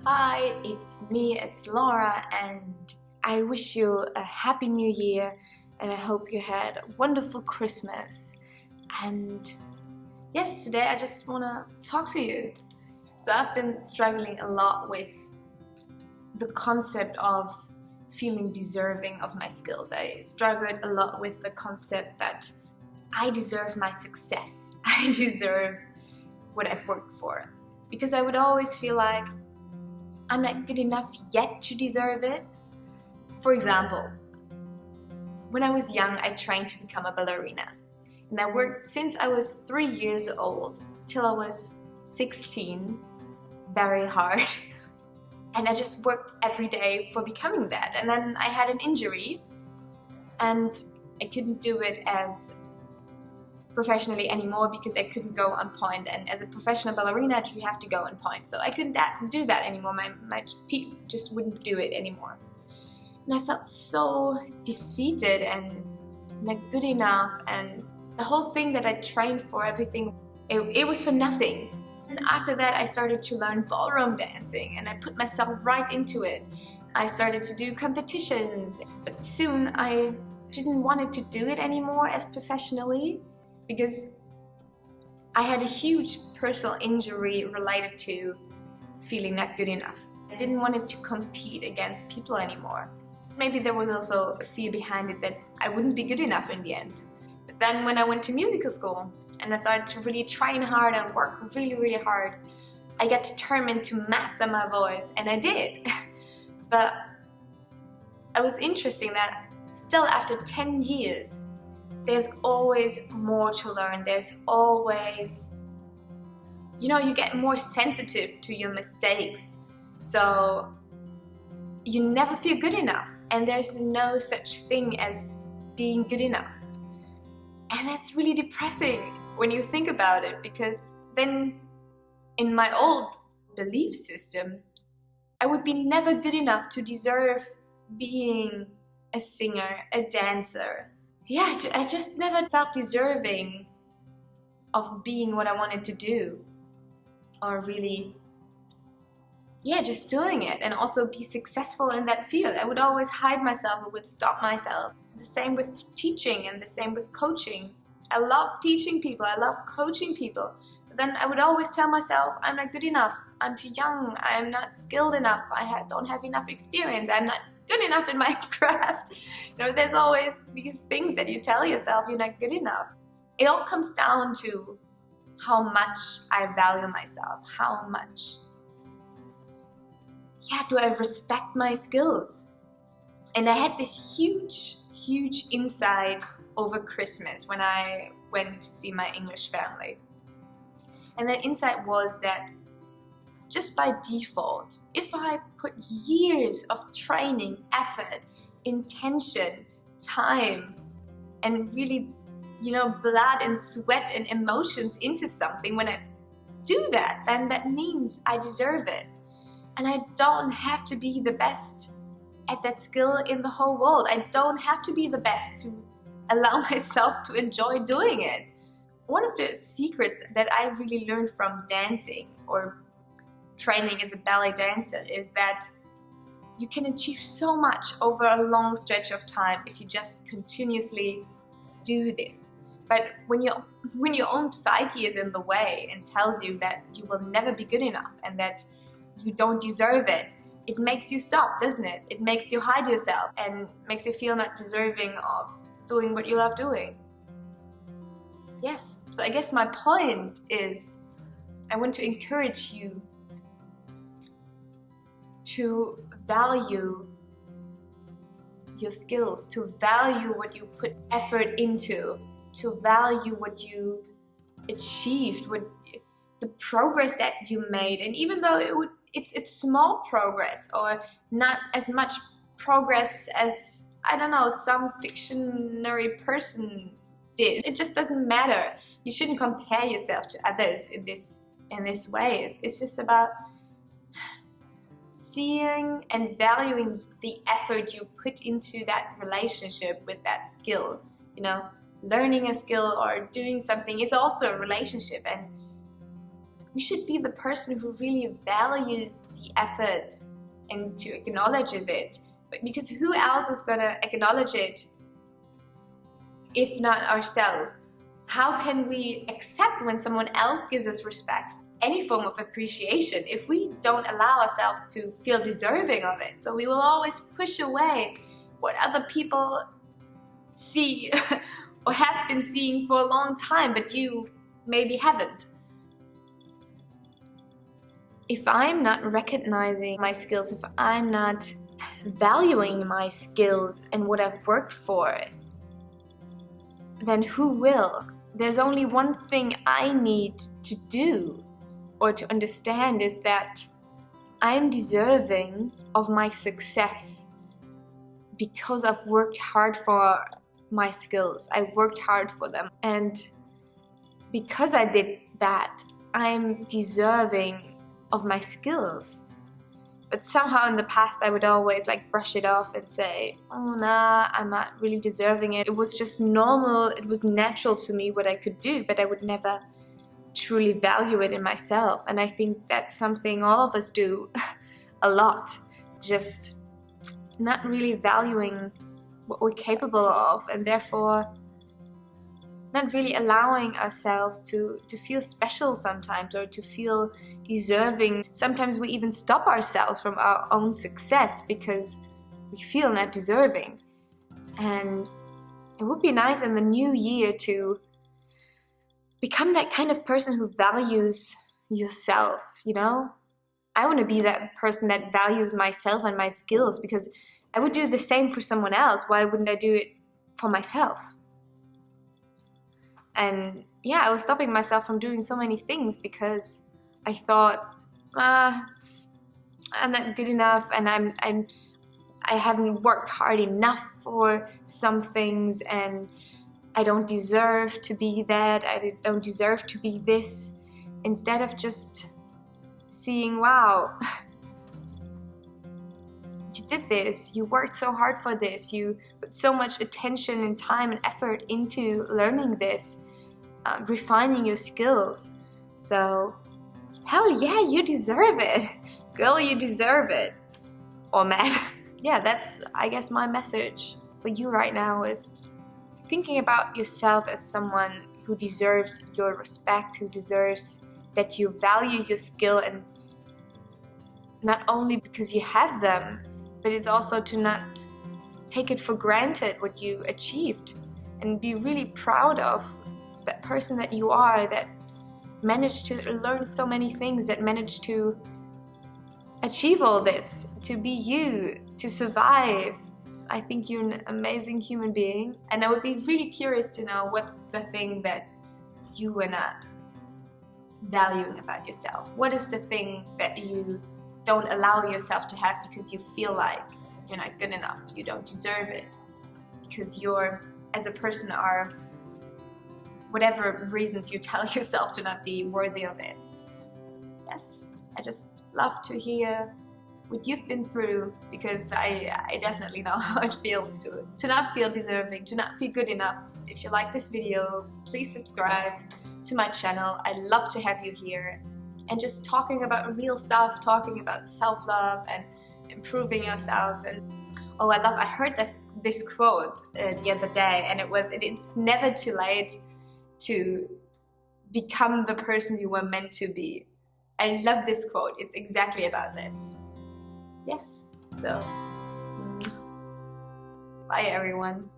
Hi, it's me, it's Laura, and I wish you a happy new year, and I hope you had a wonderful Christmas. And yes, today I just want to talk to you. So I've been struggling a lot with the concept of feeling deserving of my skills. I struggled a lot with the concept that I deserve my success. I deserve what I've worked for. Because I would always feel like I'm not good enough yet to deserve it. For example, when I was young, I trained to become a ballerina. And I worked since I was 3 years old till I was 16, very hard. And I just worked every day for becoming that. And then I had an injury and I couldn't do it as professionally anymore because I couldn't go on point, and as a professional ballerina you have to go on point, so I couldn't do that anymore. My feet just wouldn't do it anymore, and I felt so defeated and not good enough, and the whole thing that I trained for, everything, it was for nothing. And after that I started to learn ballroom dancing and I put myself right into it. I started to do competitions, but soon I didn't want to do it anymore as professionally, because I had a huge personal injury related to feeling not good enough. I didn't want to compete against people anymore. Maybe there was also a fear behind it that I wouldn't be good enough in the end. But then when I went to musical school and I started to really train hard and work really hard, I got determined to master my voice, and I did. But it was interesting that still after 10 years, there's always more to learn. There's always, you get more sensitive to your mistakes. So you never feel good enough. And there's no such thing as being good enough. And that's really depressing when you think about it, because then in my old belief system, I would be never good enough to deserve being a singer, a dancer. Yeah, I just never felt deserving of being what I wanted to do, or really, just doing it and also be successful in that field. I would always hide myself, I would stop myself. The same with teaching and the same with coaching. I love teaching people, I love coaching people, but then I would always tell myself, I'm not good enough, I'm too young, I'm not skilled enough, don't have enough experience, I'm not good enough in my craft. There's always these things that you tell yourself you're not good enough. It all comes down to how much I value myself, how much, do I respect my skills? And I had this huge insight over Christmas when I went to see my English family. And that insight was that just by default, if I put years of training, effort, intention, time, and really, blood and sweat and emotions into something, when I do that, then that means I deserve it. And I don't have to be the best at that skill in the whole world. I don't have to be the best to allow myself to enjoy doing it. One of the secrets that I really learned from dancing or training as a ballet dancer is that you can achieve so much over a long stretch of time if you just continuously do this. But when your own psyche is in the way and tells you that you will never be good enough and that you don't deserve it, it makes you stop, doesn't it? It makes you hide yourself and makes you feel not deserving of doing what you love doing. Yes, so I guess my point is I want to encourage you to value your skills, to value what you put effort into, to value what you achieved, the progress that you made. And even though it's small progress or not as much progress as, some fictionary person did, it just doesn't matter. You shouldn't compare yourself to others in this way. It's just about seeing and valuing the effort you put into that relationship with that skill. Learning a skill or doing something is also a relationship, and we should be the person who really values the effort and to acknowledges it. Because who else is gonna acknowledge it if not ourselves? How can we accept when someone else gives us respect, any form of appreciation, if we don't allow ourselves to feel deserving of it? So we will always push away what other people see or have been seeing for a long time, but you maybe haven't. If I'm not recognizing my skills, if I'm not valuing my skills and what I've worked for, then who will? There's only one thing I need to do or to understand, is that I'm deserving of my success because I've worked hard for my skills. I worked hard for them, and because I did that, I'm deserving of my skills. But somehow in the past I would always like brush it off and say, oh nah, I'm not really deserving it. It was just normal, it was natural to me what I could do, but I would never truly value it in myself. And I think that's something all of us do a lot, just not really valuing what we're capable of, and therefore not really allowing ourselves to feel special sometimes, or to feel deserving. Sometimes we even stop ourselves from our own success because we feel not deserving. And it would be nice in the new year to become that kind of person who values yourself, you know? I want to be that person that values myself and my skills, because I would do the same for someone else. Why wouldn't I do it for myself? And yeah, I was stopping myself from doing so many things because I thought, I'm not good enough, and I haven't worked hard enough for some things, and I don't deserve to be that, I don't deserve to be this. Instead of just seeing, wow, you did this, you worked so hard for this, you put so much attention and time and effort into learning this, refining your skills. So hell yeah, you deserve it. Girl, you deserve it. Or man. Yeah, that's, I guess, my message for you right now, is thinking about yourself as someone who deserves your respect, who deserves that you value your skill, and not only because you have them, but it's also to not take it for granted what you achieved, and be really proud of that person that you are, that managed to learn so many things, that managed to achieve all this, to be you, to survive. I think you're an amazing human being, and I would be really curious to know what's the thing that you are not valuing about yourself. What is the thing that you don't allow yourself to have because you feel like you're not good enough, you don't deserve it, because you're, as a person, are whatever reasons you tell yourself to not be worthy of it. Yes, I just love to hear what you've been through, because I definitely know how it feels to not feel deserving, to not feel good enough. If you like this video, please subscribe to my channel. I'd love to have you here, and just talking about real stuff, talking about self-love and improving ourselves. And oh, I heard this quote the other day, and it's never too late to become the person you were meant to be. I love this quote. It's exactly about this. Yes, so bye everyone.